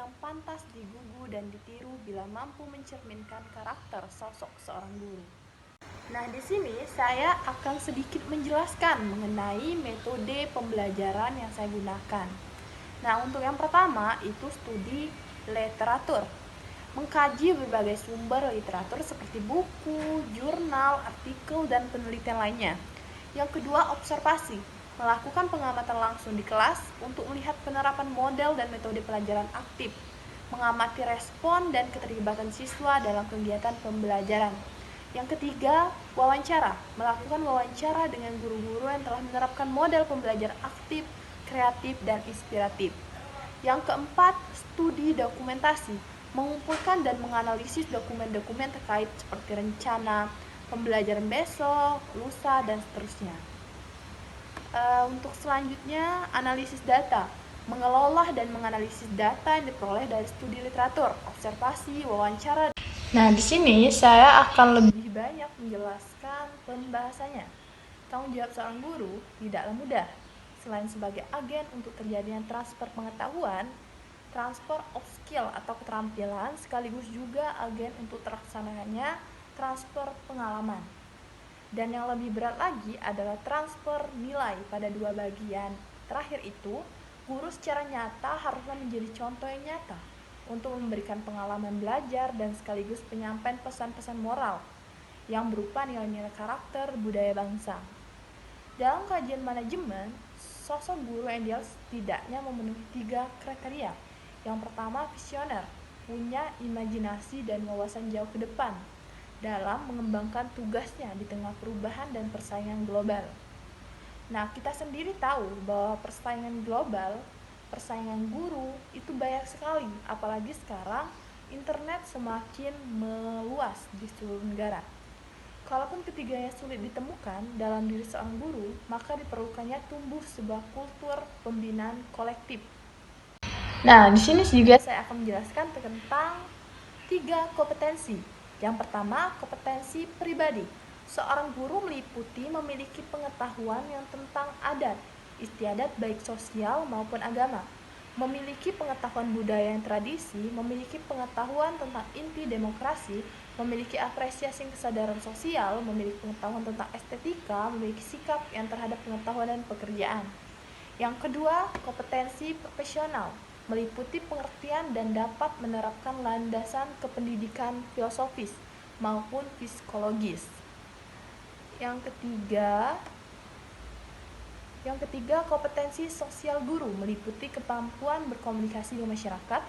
yang pantas digugu dan ditiru bila mampu mencerminkan karakter sosok seorang guru. Nah, di sini saya akan sedikit menjelaskan mengenai metode pembelajaran yang saya gunakan. Nah, untuk yang pertama itu studi literatur. Mengkaji berbagai sumber literatur seperti buku, jurnal, artikel, dan penelitian lainnya. Yang kedua, observasi. Melakukan pengamatan langsung di kelas untuk melihat penerapan model dan metode pelajaran aktif. Mengamati respon dan keterlibatan siswa dalam kegiatan pembelajaran. Yang ketiga, wawancara. Melakukan wawancara dengan guru-guru yang telah menerapkan model pembelajaran aktif, kreatif, dan inspiratif. Yang keempat, studi dokumentasi. Mengumpulkan dan menganalisis dokumen-dokumen terkait seperti rencana pembelajaran besok, lusa, dan seterusnya. Untuk selanjutnya, analisis data. Mengelola dan menganalisis data yang diperoleh dari studi literatur, observasi, wawancara. Nah, di sini saya akan lebih banyak menjelaskan pembahasannya. Tanggung jawab seorang guru tidaklah mudah. Selain sebagai agen untuk terjadinya transfer pengetahuan, transfer of skill atau keterampilan, sekaligus juga agen untuk terlaksananya transfer pengalaman. Dan yang lebih berat lagi adalah transfer nilai pada dua bagian. Terakhir itu, guru secara nyata haruslah menjadi contoh yang nyata untuk memberikan pengalaman belajar dan sekaligus penyampaian pesan-pesan moral yang berupa nilai-nilai karakter budaya bangsa. Dalam kajian manajemen, sosok guru yang ideal setidaknya memenuhi 3 kriteria. Yang pertama, visioner, punya imajinasi dan wawasan jauh ke depan dalam mengembangkan tugasnya di tengah perubahan dan persaingan global. Nah, kita sendiri tahu bahwa persaingan global, persaingan guru itu banyak sekali, apalagi sekarang internet semakin meluas di seluruh negara. Kalaupun ketiganya sulit ditemukan dalam diri seorang guru, maka diperlukannya tumbuh sebuah kultur pembinaan kolektif. Nah, di sini juga saya akan menjelaskan tentang 3 kompetensi. Yang pertama, kompetensi pribadi. Seorang guru meliputi memiliki pengetahuan yang tentang adat, istiadat baik sosial maupun agama, memiliki pengetahuan budaya yang tradisi, memiliki pengetahuan tentang inti demokrasi, memiliki apresiasi kesadaran sosial, memiliki pengetahuan tentang estetika, memiliki sikap yang terhadap pengetahuan dan pekerjaan. Yang kedua, kompetensi profesional, meliputi pengertian dan dapat menerapkan landasan kependidikan filosofis maupun psikologis. Yang ketiga, kompetensi sosial guru, meliputi kemampuan berkomunikasi dengan masyarakat,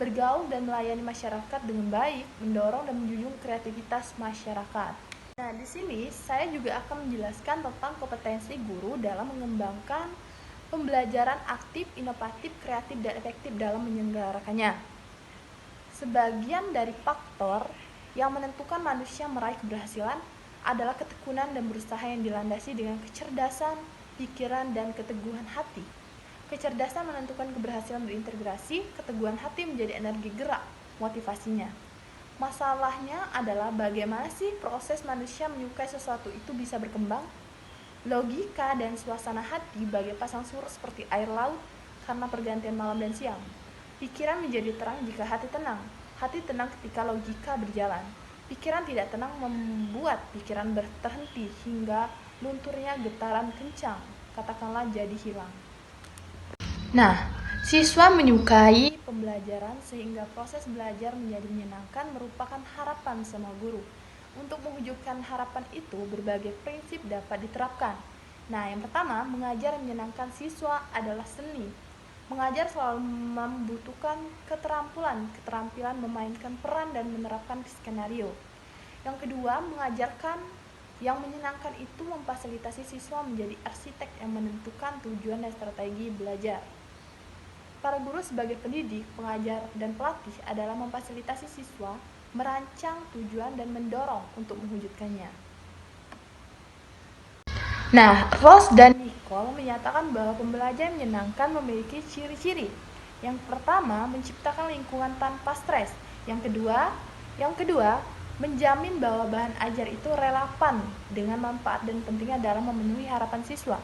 bergaul dan melayani masyarakat dengan baik, mendorong dan menjunjung kreativitas masyarakat. Nah, di sini saya juga akan menjelaskan tentang kompetensi guru dalam mengembangkan pembelajaran aktif, inovatif, kreatif, dan efektif dalam menyelenggarakannya. Sebagian dari faktor yang menentukan manusia meraih keberhasilan adalah ketekunan dan berusaha yang dilandasi dengan kecerdasan, pikiran, dan keteguhan hati. Kecerdasan menentukan keberhasilan berintegrasi, keteguhan hati menjadi energi gerak, motivasinya. Masalahnya adalah bagaimana sih proses manusia menyukai sesuatu itu bisa berkembang? Logika dan suasana hati bagai pasang surut seperti air laut karena pergantian malam dan siang. Pikiran menjadi terang jika hati tenang. Hati tenang ketika logika berjalan. Pikiran tidak tenang membuat pikiran berhenti hingga lunturnya getaran kencang, katakanlah jadi hilang. Nah, siswa menyukai pembelajaran sehingga proses belajar menjadi menyenangkan merupakan harapan semua guru. Untuk mewujudkan harapan itu, berbagai prinsip dapat diterapkan. Nah, yang pertama, mengajar yang menyenangkan siswa adalah seni. Mengajar selalu membutuhkan keterampilan memainkan peran dan menerapkan skenario. Yang kedua, mengajarkan yang menyenangkan itu memfasilitasi siswa menjadi arsitek yang menentukan tujuan dan strategi belajar. Para guru sebagai pendidik, pengajar, dan pelatih adalah memfasilitasi siswa merancang tujuan dan mendorong untuk mewujudkannya. Nah, Ross dan Nicole menyatakan bahwa pembelajaran menyenangkan memiliki ciri-ciri. Yang pertama, menciptakan lingkungan tanpa stres. Yang kedua, menjamin bahwa bahan ajar itu relevan dengan manfaat dan pentingnya dalam memenuhi harapan siswa.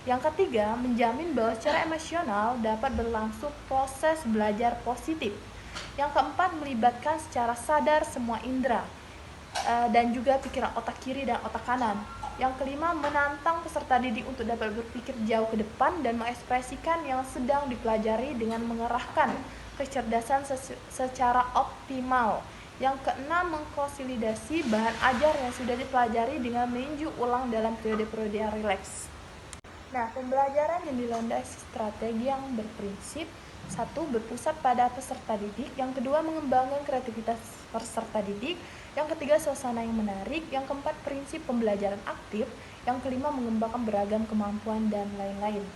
Yang ketiga, menjamin bahwa secara emosional dapat berlangsung proses belajar positif. Yang keempat, melibatkan secara sadar semua indera dan juga pikiran otak kiri dan otak kanan. Yang kelima, menantang peserta didik untuk dapat berpikir jauh ke depan dan mengekspresikan yang sedang dipelajari dengan mengerahkan kecerdasan secara optimal. Yang keenam, mengkonsolidasi bahan ajar yang sudah dipelajari dengan meninjau ulang dalam periode-periode yang rileks. Nah, pembelajaran yang dilandasi strategi yang berprinsip: satu, berpusat pada peserta didik; yang kedua, mengembangkan kreativitas peserta didik; yang ketiga, suasana yang menarik; yang keempat, prinsip pembelajaran aktif; yang kelima, mengembangkan beragam kemampuan, dan lain-lain.